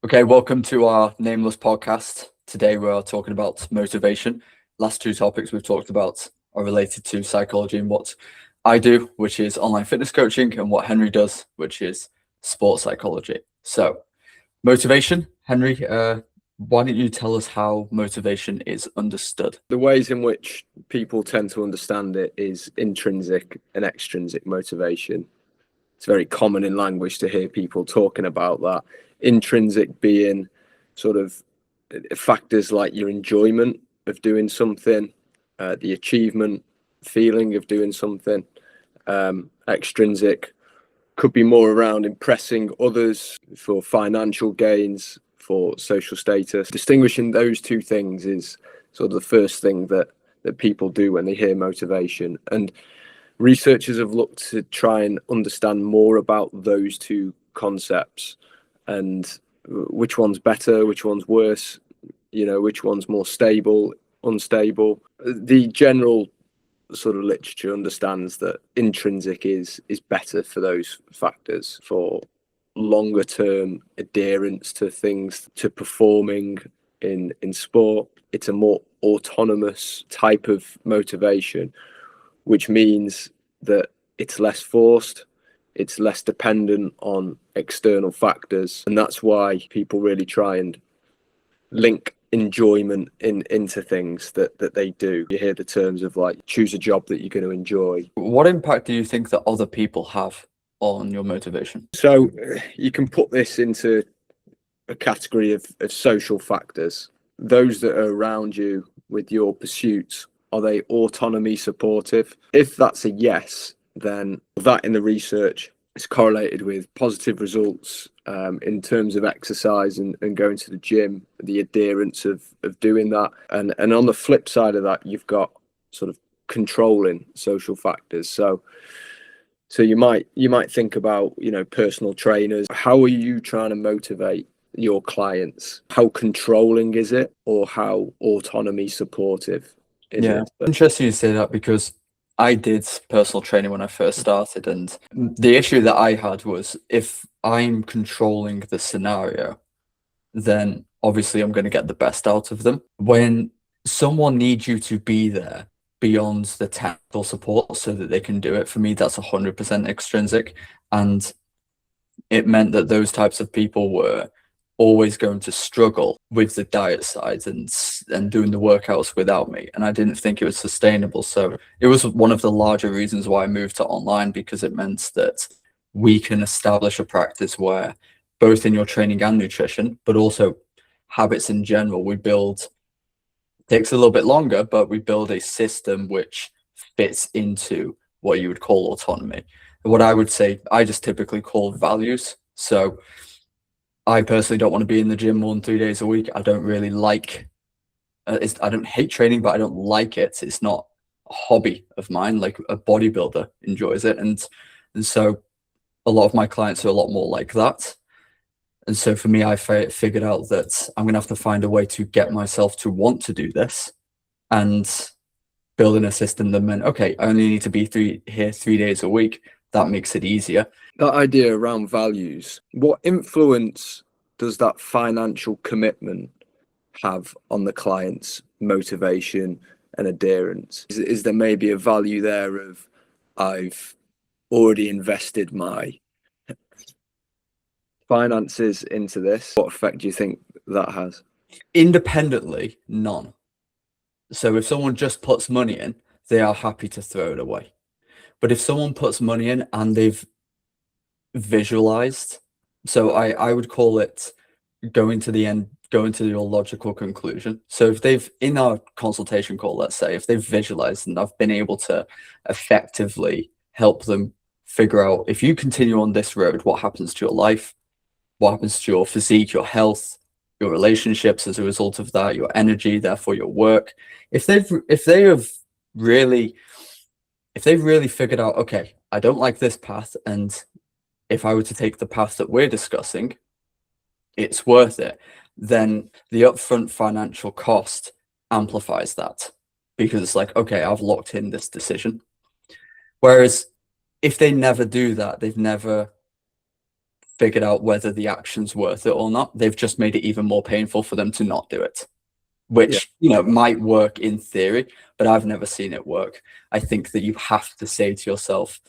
Okay, welcome to our nameless podcast. Today we're talking about motivation. Last two topics we've talked about are related to psychology and what I do, which is online fitness coaching, and what Henry does, which is sports psychology. So, motivation, Henry, why don't you tell us how motivation is understood? The ways in which people tend to understand it is intrinsic and extrinsic motivation. It's very common in language to hear people talking about that. Intrinsic being sort of factors like your enjoyment of doing something, the achievement feeling of doing something. Extrinsic could be more around impressing others for financial gains, for social status. Distinguishing those two things is sort of the first thing that people do when they hear motivation. And researchers have looked to try and understand more about those two concepts and which one's better, which one's worse, which one's more stable, unstable. The general sort of literature understands that intrinsic is better for those factors, for longer term adherence to things, to performing in sport. It's a more autonomous type of motivation, which means that it's less forced, it's less dependent on external factors. And that's why people really try and link enjoyment into things that they do. You hear the terms of like, choose a job that you're going to enjoy. What impact do you think that other people have on your motivation? So you can put this into a category of social factors. Those that are around you with your pursuits, are they autonomy supportive? If that's a yes, then that in the research is correlated with positive results in terms of exercise and going to the gym, the adherence of doing that. And on the flip side of that, you've got sort of controlling social factors. So you might think about, personal trainers. How are you trying to motivate your clients? How controlling is it, or how autonomy supportive is it? Interesting you say that, because I did personal training when I first started, and the issue that I had was, if I'm controlling the scenario, then obviously I'm going to get the best out of them. When someone needs you to be there beyond the technical support so that they can do it, for me, that's 100% extrinsic. And it meant that those types of people were always going to struggle with the diet side and doing the workouts without me, and I didn't think it was sustainable. So it was one of the larger reasons why I moved to online, because it meant that we can establish a practice where, both in your training and nutrition, but also habits in general, we build, takes a little bit longer, but we build a system which fits into what you would call autonomy. What I would say, I just typically call values. So I personally don't want to be in the gym more than 3 days a week. I don't really like, I don't hate training, but I don't like it. It's not a hobby of mine, like a bodybuilder enjoys it. And so a lot of my clients are a lot more like that. And so for me, I figured out that I'm going to have to find a way to get myself to want to do this, and building a system that meant, okay, I only need to be here 3 days a week. That makes it easier. That idea around values, what influence does that financial commitment have on the client's motivation and adherence? Is there maybe a value there of, I've already invested my finances into this? What effect do you think that has? Independently, none. So if someone just puts money in, they are happy to throw it away. But if someone puts money in and they've visualized, so I would call it going to the end, going to your logical conclusion. So if they've, in our consultation call, let's say, if they've visualized and I've been able to effectively help them figure out, if you continue on this road, what happens to your life, what happens to your physique, your health, your relationships as a result of that, your energy, therefore your work. If they've really figured out, okay, I don't like this path, and if I were to take the path that we're discussing, it's worth it, then the upfront financial cost amplifies that, because it's like, okay, I've locked in this decision. Whereas if they never do that, they've never figured out whether the action's worth it or not. They've just made it even more painful for them to not do it, which, might work in theory, but I've never seen it work. I think that you have to say to yourself,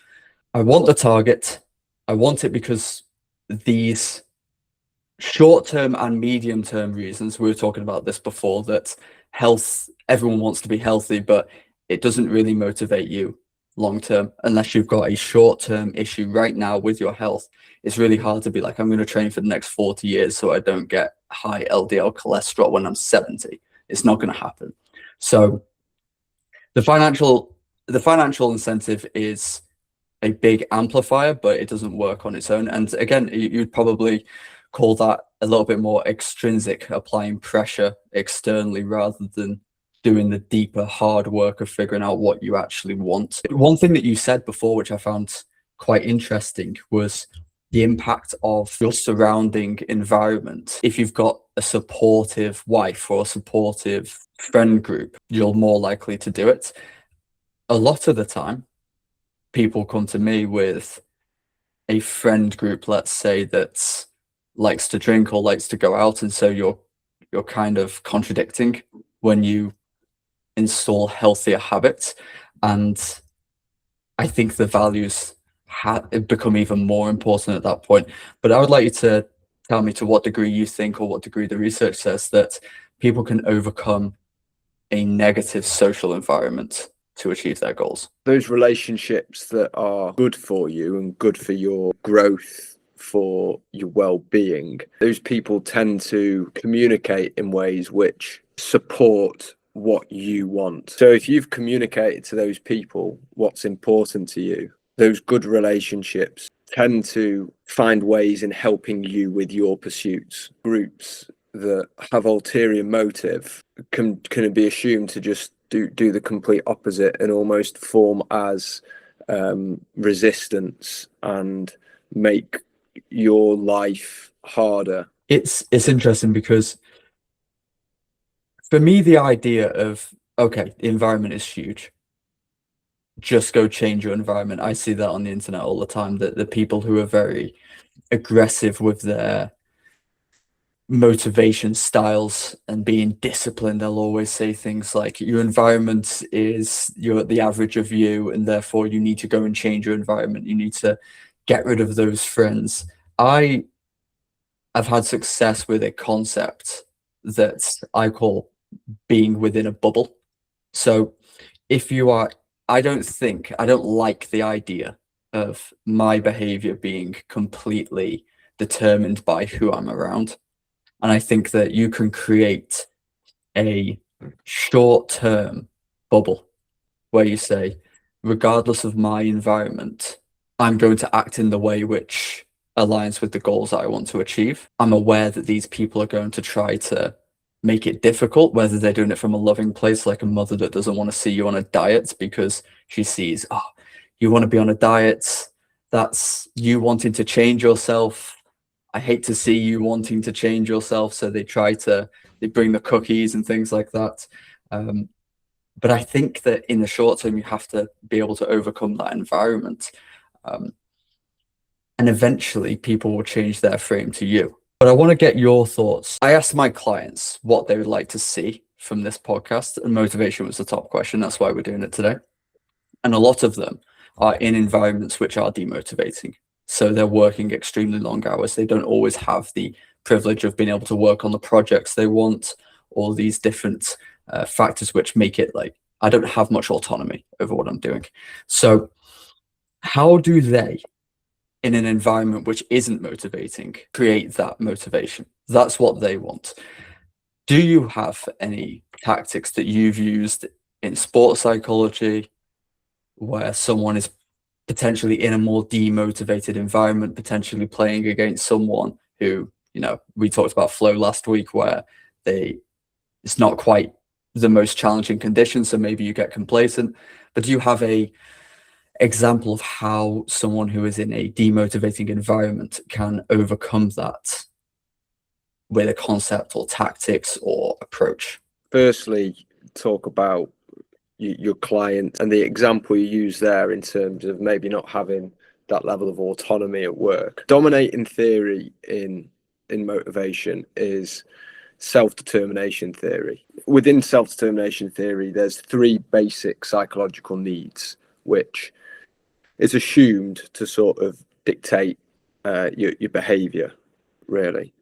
I want the target. I want it because these short-term and medium-term reasons, we were talking about this before, that everyone wants to be healthy, but it doesn't really motivate you long-term unless you've got a short-term issue right now with your health. It's really hard to be like, I'm going to train for the next 40 years so I don't get high LDL cholesterol when I'm 70. It's not going to happen. So the financial incentive is a big amplifier, but it doesn't work on its own. And again, you'd probably call that a little bit more extrinsic, applying pressure externally rather than doing the deeper hard work of figuring out what you actually want. One thing that you said before, which I found quite interesting, was the impact of your surrounding environment. If you've got a supportive wife or a supportive friend group, you're more likely to do it. A lot of the time, people come to me with a friend group, let's say, that likes to drink or likes to go out, and so you're kind of contradicting when you install healthier habits. And I think the values become even more important at that point. But I would like you to tell me to what degree you think, or what degree the research says, that people can overcome a negative social environment to achieve their goals. Those relationships that are good for you and good for your growth, for your well-being, those people tend to communicate in ways which support what you want. So if you've communicated to those people what's important to you, those good relationships tend to find ways in helping you with your pursuits. Groups that have ulterior motive can be assumed to just do the complete opposite and almost form as resistance and make your life harder. It's interesting because for me, the idea of, okay, the environment is huge, just go change your environment. I see that on the internet all the time, that the people who are very aggressive with their motivation styles and being disciplined, they'll always say things like, your environment is the average of you, and therefore you need to go and change your environment. You need to get rid of those friends. I've had success with a concept that I call being within a bubble. So if you are, I don't like the idea of my behavior being completely determined by who I'm around. And I think that you can create a short-term bubble where you say, regardless of my environment, I'm going to act in the way which aligns with the goals that I want to achieve. I'm aware that these people are going to try to make it difficult, whether they're doing it from a loving place, like a mother that doesn't want to see you on a diet because she sees, oh, you want to be on a diet, that's you wanting to change yourself. I hate to see you wanting to change yourself. So they bring the cookies and things like that. But I think that in the short term, you have to be able to overcome that environment. And eventually people will change their frame to you. But I want to get your thoughts. I asked my clients what they would like to see from this podcast, and motivation was the top question. That's why we're doing it today. And a lot of them are in environments which are demotivating. So they're working extremely long hours. They don't always have the privilege of being able to work on the projects they want, all these different factors which make it like, I don't have much autonomy over what I'm doing. So how do they, in an environment which isn't motivating, create that motivation? That's what they want. Do you have any tactics that you've used in sports psychology where someone is potentially in a more demotivated environment, potentially playing against someone who, we talked about flow last week, where it's not quite the most challenging conditions, so maybe you get complacent. But do you have a example of how someone who is in a demotivating environment can overcome that with a concept or tactics or approach? Firstly, talk about your client and the example you use there in terms of maybe not having that level of autonomy at work. Dominating theory in motivation is self-determination theory. Within self-determination theory, there's 3 basic psychological needs, which is assumed to sort of dictate your behavior, really.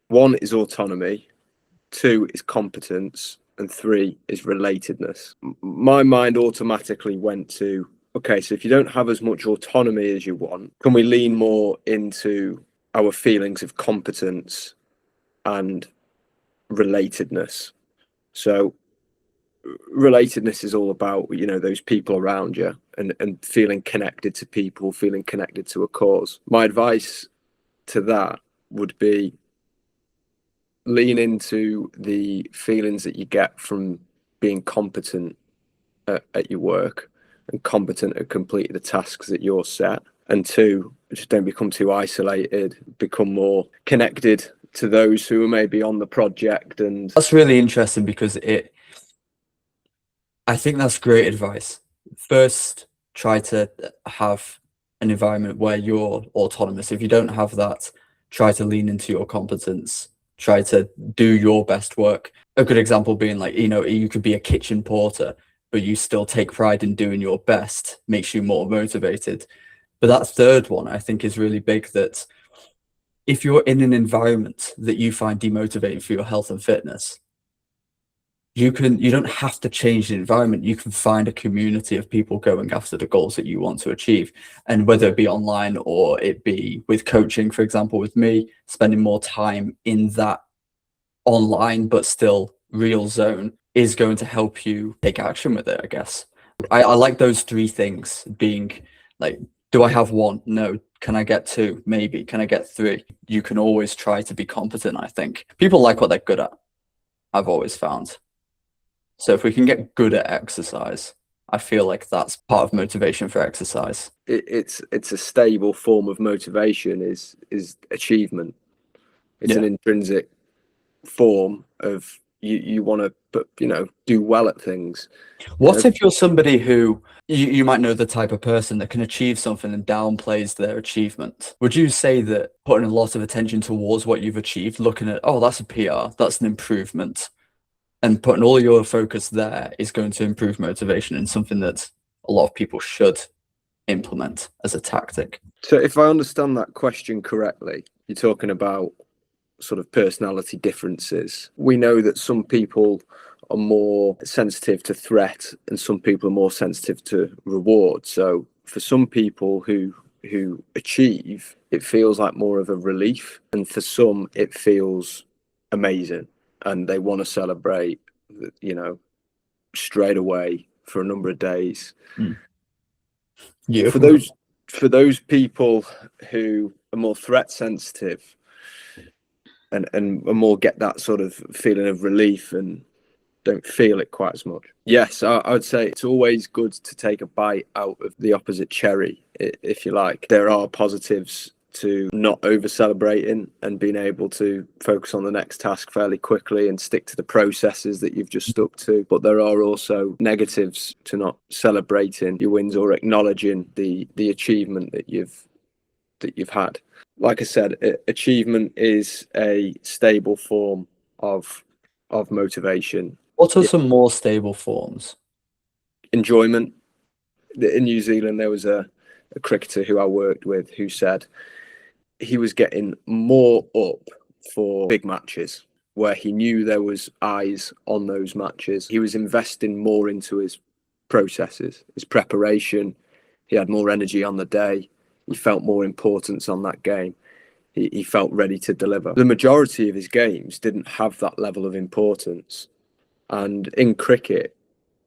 1 is autonomy, 2 is competence, and 3 is relatedness. My mind automatically went to, okay, so if you don't have as much autonomy as you want, can we lean more into our feelings of competence and relatedness? So relatedness is all about, those people around you and feeling connected to people, feeling connected to a cause. My advice to that would be lean into the feelings that you get from being competent at your work and competent at completing the tasks that you're set. And 2, just don't become too isolated, become more connected to those who are maybe on the project. And That's really interesting because I think that's great advice. First, try to have an environment where you're autonomous. If you don't have that, try to lean into your competence. Try to do your best work. A good example being like, you could be a kitchen porter, but you still take pride in doing your best, makes you more motivated. But that third one, I think, is really big, that if you're in an environment that you find demotivating for your health and fitness, you don't have to change the environment. You can find a community of people going after the goals that you want to achieve. And whether it be online or it be with coaching, for example, with me, spending more time in that online but still real zone is going to help you take action with it, I guess. I like those 3 things being like, do I have 1? No. Can I get 2? Maybe. Can I get 3? You can always try to be competent, I think. People like what they're good at, I've always found. So if we can get good at exercise, I feel like that's part of motivation for exercise. It's a stable form of motivation is achievement. It's an intrinsic form of you want to do well at things. What if you're somebody who you might know the type of person that can achieve something and downplays their achievement? Would you say that putting a lot of attention towards what you've achieved, looking at, oh, that's a PR, that's an improvement, and putting all your focus there is going to improve motivation, and something that a lot of people should implement as a tactic? So if I understand that question correctly, you're talking about sort of personality differences. We know that some people are more sensitive to threat and some people are more sensitive to reward. So for some people who achieve, it feels like more of a relief, and for some it feels amazing and they want to celebrate, straight away for a number of days. Yeah. For those people who are more threat sensitive and more get that sort of feeling of relief and don't feel it quite as much. Yes, I would say it's always good to take a bite out of the opposite cherry, if you like. There are positives to not over celebrating and being able to focus on the next task fairly quickly and stick to the processes that you've just stuck to. But there are also negatives to not celebrating your wins or acknowledging the achievement that you've had. Like I said, achievement is a stable form of motivation. What are some more stable forms? Enjoyment. In New Zealand, there was a cricketer who I worked with who said he was getting more up for big matches where he knew there was eyes on those matches. He was investing more into his processes, his preparation. He had more energy on the day. He felt more importance on that game. He felt ready to deliver. The majority of his games didn't have that level of importance. And in cricket,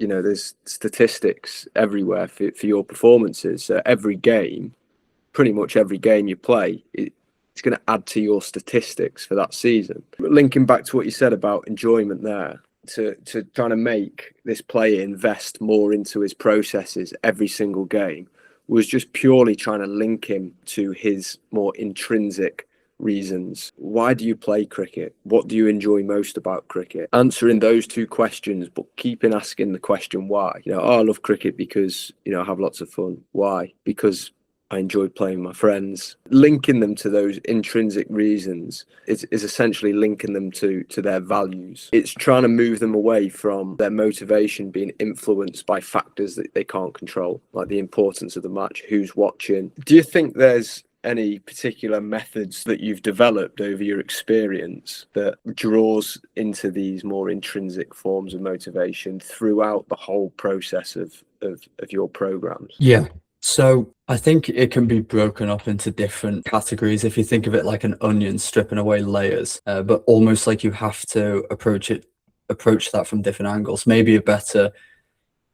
there's statistics everywhere for your performances. So every game, pretty much every game you play, it's going to add to your statistics for that season. Linking back to what you said about enjoyment there, to trying to make this player invest more into his processes every single game was just purely trying to link him to his more intrinsic reasons. Why do you play cricket? What do you enjoy most about cricket? Answering those 2 questions, but keeping asking the question why. I love cricket because I have lots of fun. Why? Because I enjoyed playing with my friends. Linking them to those intrinsic reasons is essentially linking them to their values. It's trying to move them away from their motivation being influenced by factors that they can't control, like the importance of the match, who's watching. Do you think there's any particular methods that you've developed over your experience that draws into these more intrinsic forms of motivation throughout the whole process of your programs? Yeah. So I think it can be broken up into different categories if you think of it like an onion stripping away layers, but almost like you have to approach that from different angles. Maybe a better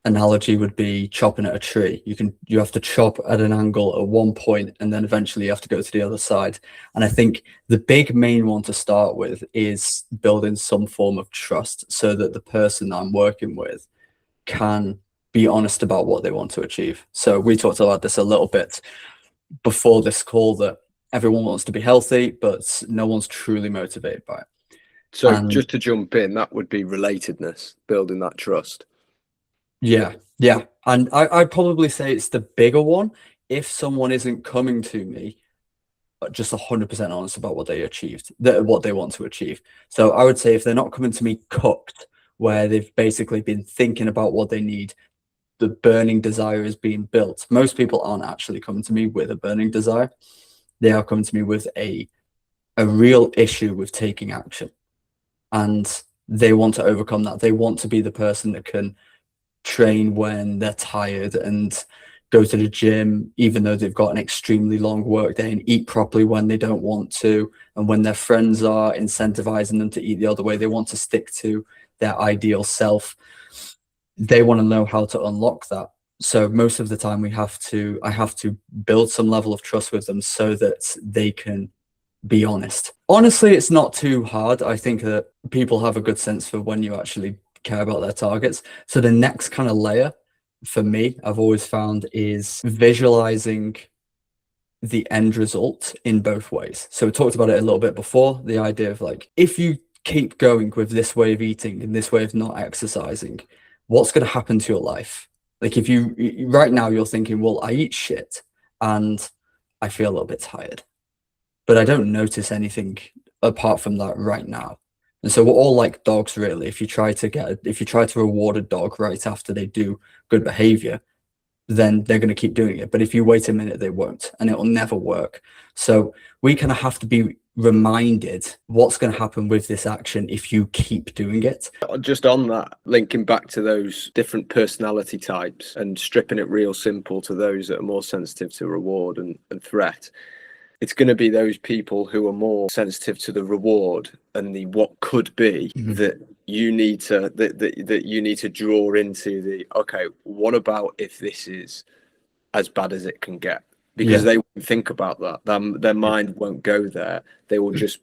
analogy would be chopping at a tree. You have to chop at an angle at one point, and then eventually you have to go to the other side. And I think the big main one to start with is building some form of trust so that the person I'm working with can be honest about what they want to achieve. So we talked about this a little bit before this call, that everyone wants to be healthy, but no one's truly motivated by it. So just to jump in, that would be relatedness, building that trust. Yeah. And I'd probably say it's the bigger one if someone isn't coming to me just 100% honest about what they achieved, what they want to achieve. So I would say if they're not coming to me cooked, where they've basically been thinking about what they need, the burning desire is being built. Most people aren't actually coming to me with a burning desire. They are coming to me with a real issue with taking action. And they want to overcome that. They want to be the person that can train when they're tired and go to the gym, even though they've got an extremely long work day, and eat properly when they don't want to. And when their friends are incentivizing them to eat the other way, they want to stick to their ideal self. They want to know how to unlock that. So most of the time I have to build some level of trust with them so that they can be honest. Honestly, it's not too hard. I think that people have a good sense for when you actually care about their targets. So the next kind of layer for me, I've always found, is visualizing the end result in both ways. So we talked about it a little bit before, the idea of like, if you keep going with this way of eating and this way of not exercising, what's going to happen to your life? Like if you right now you're thinking, well, I eat shit and I feel a little bit tired, but I don't notice anything apart from that right now. And so we're all like dogs, really. If you try to reward a dog right after they do good behavior, then they're going to keep doing it. But if you wait a minute, they won't, and it will never work. So we kind of have to be reminded what's going to happen with this action if you keep doing it. Just on that, linking back to those different personality types and stripping it real simple to those that are more sensitive to reward and threat. It's going to be those people who are more sensitive to the reward and the what could be that you need to that you need to draw into the, okay, what about if this is as bad as it can get? Because they won't think about that. Their mind won't go there. They will just,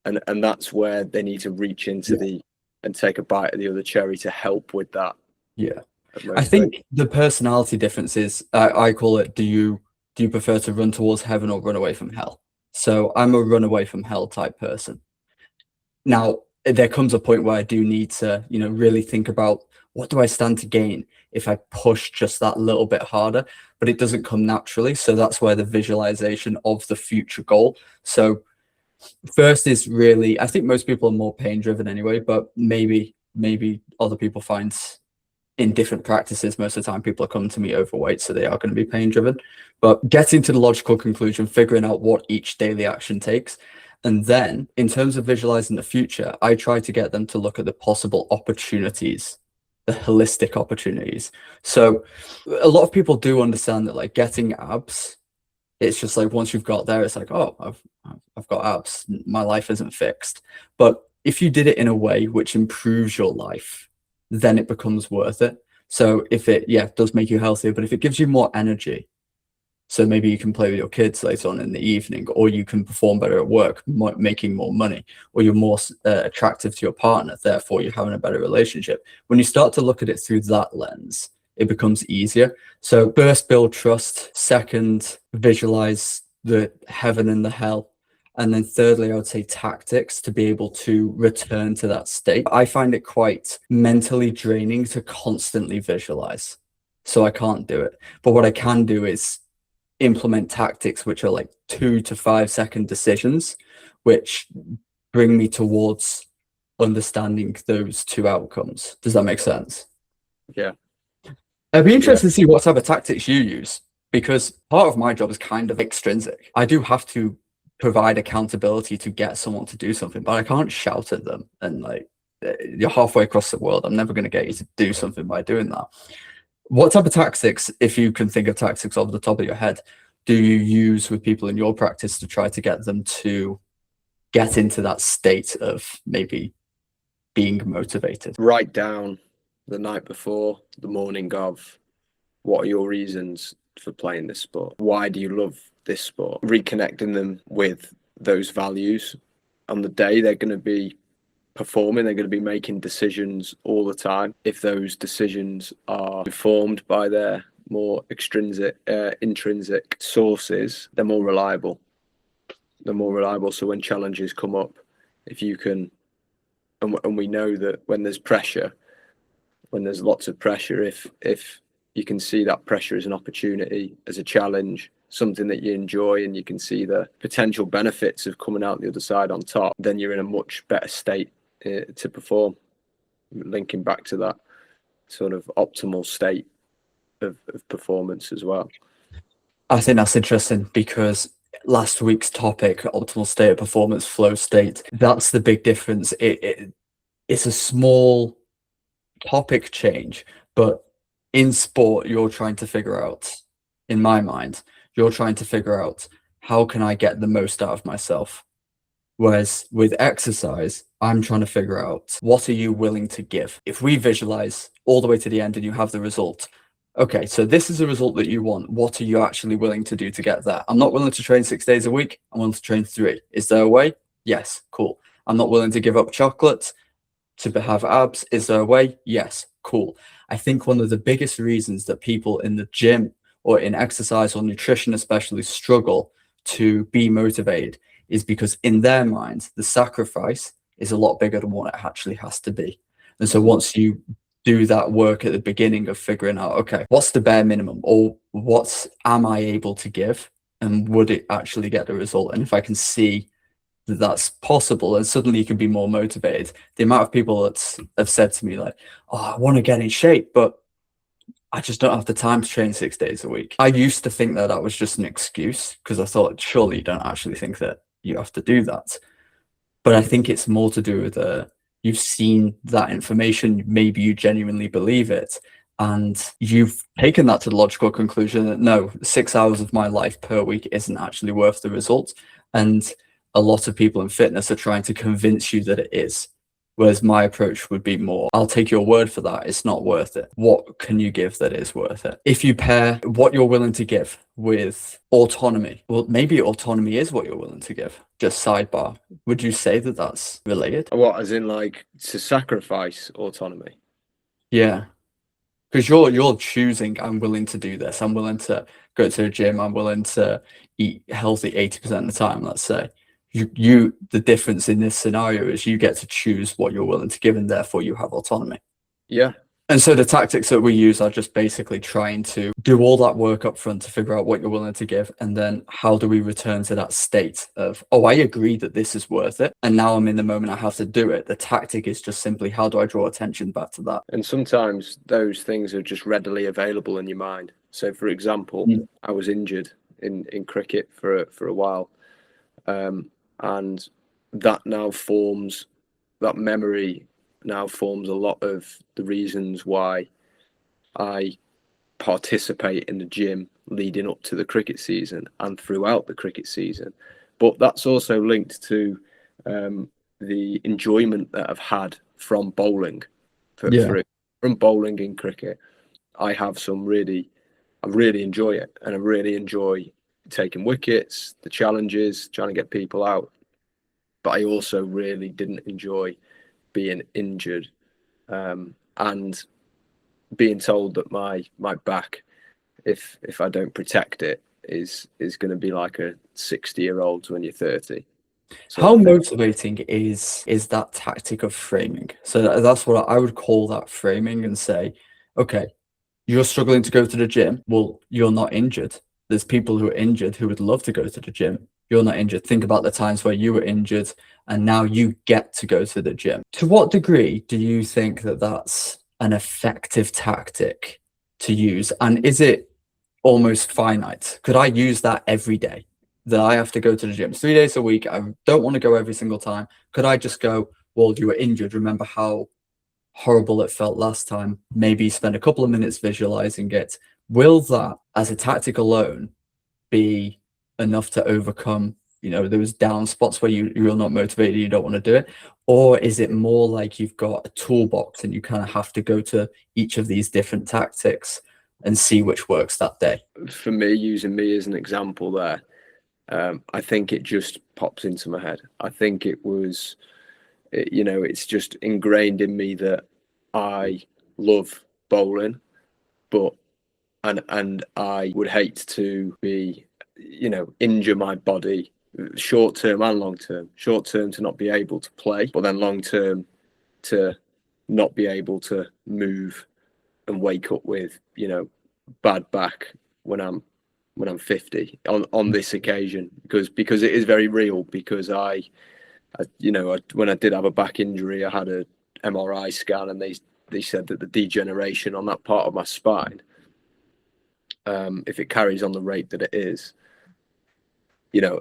and that's where they need to reach into and take a bite of the other cherry to help with that. Yeah. I think the personality difference is, I call it, do you prefer to run towards heaven or run away from hell? So I'm a run away from hell type person. Now, there comes a point where I do need to, really think about, what do I stand to gain if I push just that little bit harder? But it doesn't come naturally. So that's where the visualization of the future goal. So first is really, I think most people are more pain driven anyway, but maybe other people find in different practices, most of the time people are coming to me overweight, so they are going to be pain driven. But getting to the logical conclusion, figuring out what each daily action takes. And then in terms of visualizing the future, I try to get them to look at the possible opportunities, the holistic opportunities. So a lot of people do understand that, like, getting abs, it's just like, once you've got there, it's like, oh, I've got abs, my life isn't fixed. But if you did it in a way which improves your life, then it becomes worth it. So if it does make you healthier, but if it gives you more energy, so maybe you can play with your kids later on in the evening, or you can perform better at work, making more money, or you're more attractive to your partner, therefore you're having a better relationship. When you start to look at it through that lens, it becomes easier. So first, build trust. Second, visualize the heaven and the hell. And then thirdly, I would say tactics to be able to return to that state. I find it quite mentally draining to constantly visualize. So I can't do it. But what I can do is implement tactics which are like 2 to 5 second decisions, which bring me towards understanding those two outcomes. Does that make sense? Yeah. I'd be interested to see what type of tactics you use, because part of my job is kind of extrinsic. I do have to provide accountability to get someone to do something, but I can't shout at them and like, you're halfway across the world. I'm never going to get you to do something by doing that. What type of tactics, if you can think of tactics off the top of your head, do you use with people in your practice to try to get them to get into that state of maybe being motivated? Write down the night before, the morning of, what are your reasons for playing this sport? Why do you love this sport? Reconnecting them with those values. On the day they're going to be performing, they're going to be making decisions all the time. If those decisions are informed by their more intrinsic sources, they're more reliable. So when challenges come up, if you can, and we know that when there's pressure, when there's lots of pressure, if you can see that pressure as an opportunity, as a challenge, something that you enjoy, and you can see the potential benefits of coming out the other side on top, then you're in a much better state to perform. Linking back to that sort of optimal state of performance as well. I think that's interesting, because last week's topic, optimal state of performance, flow state, that's the big difference. It's a small topic change, but in sport, you're trying to figure out, in my mind, you're trying to figure out, how can I get the most out of myself? Whereas with exercise, I'm trying to figure out, what are you willing to give? If we visualize all the way to the end and you have the result, okay, so this is the result that you want. What are you actually willing to do to get that? I'm not willing to train 6 days a week. I'm willing to train 3. Is there a way? Yes, cool. I'm not willing to give up chocolate to have abs. Is there a way? Yes, cool. I think one of the biggest reasons that people in the gym or in exercise or nutrition especially struggle to be motivated is because in their minds, the sacrifice is a lot bigger than what it actually has to be. And so once you do that work at the beginning of figuring out, okay, what's the bare minimum, or what am I able to give, and would it actually get the result? And if I can see that that's possible, and suddenly you can be more motivated. The amount of people that have said to me like, oh, I want to get in shape, but I just don't have the time to train 6 days a week. I used to think that that was just an excuse, because I thought, surely you don't actually think that you have to do that. But I think it's more to do with you've seen that information, maybe you genuinely believe it, and you've taken that to the logical conclusion that no, 6 hours of my life per week isn't actually worth the result. And a lot of people in fitness are trying to convince you that it is. Whereas my approach would be more, I'll take your word for that. It's not worth it. What can you give that is worth it? If you pair what you're willing to give with autonomy, well, maybe autonomy is what you're willing to give. Just sidebar. Would you say that that's related? What, as in like to sacrifice autonomy? Yeah. Because you're choosing, I'm willing to do this. I'm willing to go to a gym. I'm willing to eat healthy 80% of the time, let's say. The difference in this scenario is you get to choose what you're willing to give, and therefore you have autonomy. Yeah. And so the tactics that we use are just basically trying to do all that work up front to figure out what you're willing to give. And then how do we return to that state of, oh, I agree that this is worth it. And now I'm in the moment, I have to do it. The tactic is just simply, how do I draw attention back to that? And sometimes those things are just readily available in your mind. So for example, I was injured in cricket for a while. And that memory now forms a lot of the reasons why I participate in the gym leading up to the cricket season and throughout the cricket season. But that's also linked to the enjoyment that I've had from bowling. From bowling in cricket, I really enjoy it, and I really enjoy taking wickets, the challenges, trying to get people out. But I also really didn't enjoy being injured and being told that my back, if I don't protect it, is going to be like a 60-year-old's when you're 30. So how motivating is that tactic of framing? So that's what I would call that, framing, and say, okay, you're struggling to go to the gym. Well, you're not injured. There's people who are injured who would love to go to the gym. You're not injured. Think about the times where you were injured and now you get to go to the gym. To what degree do you think that that's an effective tactic to use? And is it almost finite? Could I use that every day? That I have to go to the gym 3 days a week. I don't want to go every single time. Could I just go, well, you were injured. Remember how horrible it felt last time? Maybe spend a couple of minutes visualizing it. Will that, as a tactic alone, be enough to overcome, those down spots where you're not motivated, you don't want to do it? Or is it more like you've got a toolbox and you kind of have to go to each of these different tactics and see which works that day? For me, using me as an example there, I think it just pops into my head. I think it's just ingrained in me that I love bowling, but and I would hate to be, injure my body short term and long term. Short term to not be able to play, but then long term to not be able to move and wake up with, bad back when I'm 50 on this occasion, because it is very real. Because when I did have a back injury, I had a MRI scan and they said that the degeneration on that part of my spine, if it carries on the rate that it is,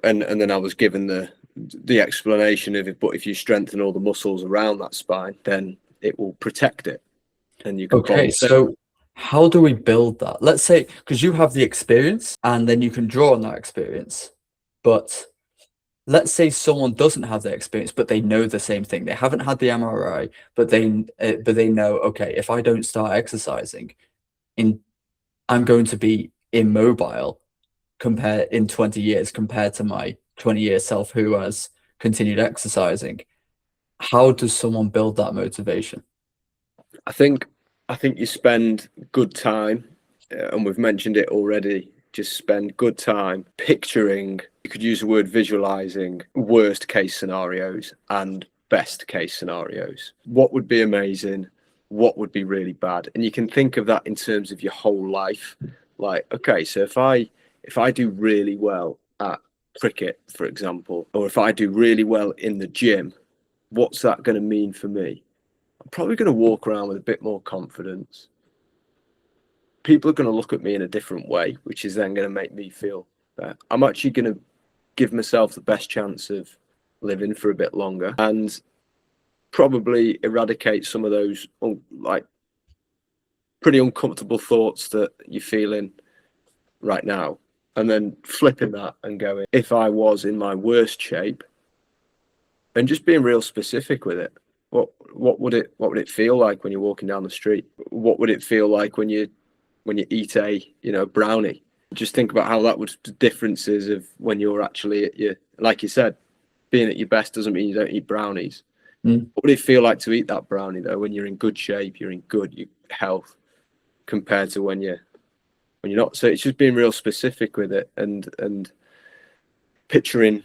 and then I was given the explanation of it, but if you strengthen all the muscles around that spine, then it will protect it and you can Okay, so how do we build that? Let's say, because you have the experience and then you can draw on that experience, but let's say someone doesn't have the experience, but they know the same thing. They haven't had the MRI, but they know, okay, if I don't start exercising, I'm going to be immobile in 20 years compared to my 20-year self who has continued exercising. How does someone build that motivation? I think you spend good time, and we've mentioned it already, just spend good time picturing, you could use the word visualizing, worst case scenarios and best case scenarios. What would be amazing? What would be really bad? And you can think of that in terms of your whole life. Like, okay, so if I do really well at cricket, for example, or if I do really well in the gym, what's that going to mean for me? I'm probably going to walk around with a bit more confidence. People are going to look at me in a different way, which is then going to make me feel that I'm actually going to give myself the best chance of living for a bit longer, and probably eradicate some of those pretty uncomfortable thoughts that you're feeling right now. And then flipping that and going, if I was in my worst shape, and just being real specific with it. What would it feel like when you're walking down the street? What would it feel like when you eat a brownie? Just think about how that would, the differences of when you're actually at your, like you said, being at your best doesn't mean you don't eat brownies. What would it feel like to eat that brownie though, when you're in good shape, you're in good health, compared to when you're not? So it's just being real specific with it and picturing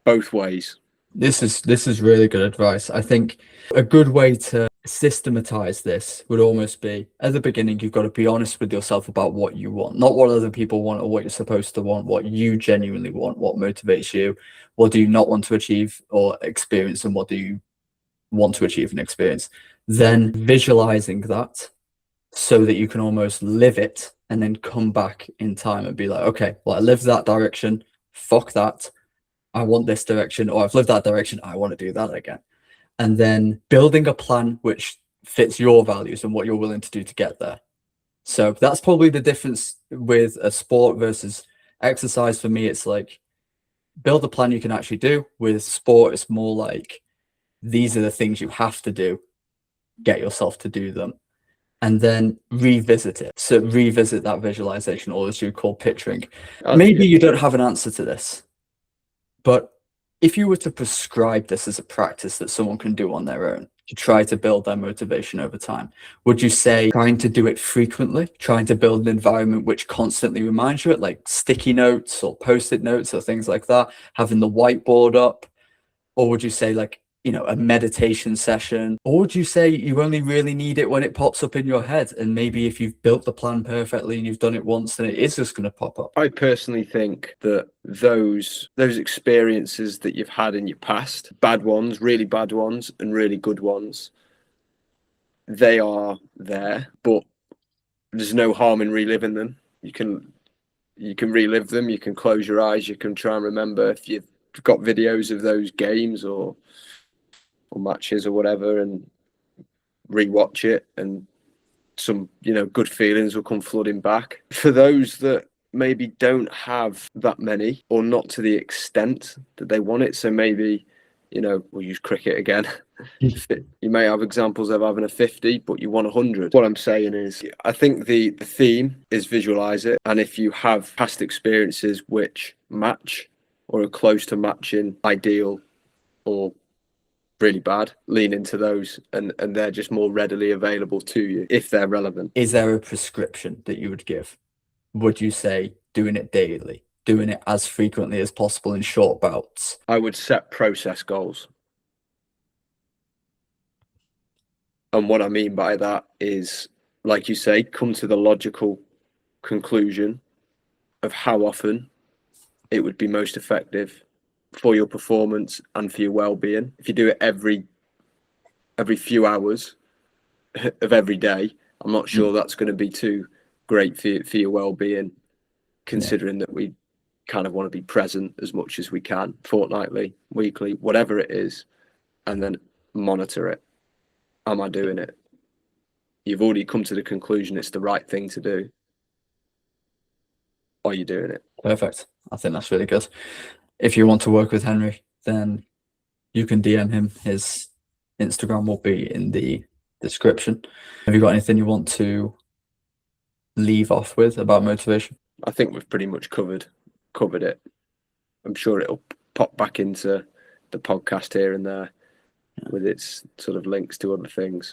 both ways. This is really good advice. I think a good way to systematize this would almost be, at the beginning, you've got to be honest with yourself about what you want, not what other people want or what you're supposed to want, what you genuinely want, what motivates you, what do you not want to achieve or experience, and what do you want to achieve and experience. Then visualizing that so that you can almost live it and then come back in time and be like, okay, well, I lived that direction, fuck that, I want this direction, or I've lived that direction, I want to do that again. And then building a plan which fits your values and what you're willing to do to get there. So that's probably the difference with a sport versus exercise. For me, it's like, build a plan you can actually do. With sport, it's more like, these are the things you have to do, get yourself to do them, and then revisit it. So revisit that visualization, or as you call picturing. Maybe you don't have an answer to this, but if you were to prescribe this as a practice that someone can do on their own to try to build their motivation over time, would you say trying to do it frequently, trying to build an environment which constantly reminds you it, like sticky notes or post-it notes or things like that, having the whiteboard up? Or would you say like a meditation session? Or would you say you only really need it when it pops up in your head? And maybe if you've built the plan perfectly and you've done it once, then it is just going to pop up. I personally think that those experiences that you've had in your past, bad ones, really bad ones, and really good ones, they are there, but there's no harm in reliving them. You can relive them. You can close your eyes. You can try and remember if you've got videos of those games or matches or whatever, and rewatch it, and some good feelings will come flooding back. For those that maybe don't have that many, or not to the extent that they want it, so maybe we'll use cricket again. You may have examples of having a 50 but you want 100. What I'm saying is, I think the theme is visualize it, and if you have past experiences which match or are close to matching ideal or really bad, lean into those, and they're just more readily available to you if they're relevant. Is there a prescription that you would give? Would you say doing it daily, doing it as frequently as possible in short bouts? I would set process goals. And what I mean by that is, like you say, come to the logical conclusion of how often it would be most effective for your performance and for your well-being. If you do it every few hours of every day, I'm not sure that's going to be too great for your well-being, considering that we kind of want to be present as much as we can, fortnightly, weekly, whatever it is, and then monitor it. Am I doing it? You've already come to the conclusion it's the right thing to do. Are you doing it? Perfect. I think that's really good. If you want to work with Henry, then you can DM him. His Instagram will be in the description. Have you got anything you want to leave off with about motivation? I think we've pretty much covered it. I'm sure it'll pop back into the podcast here and there with its sort of links to other things.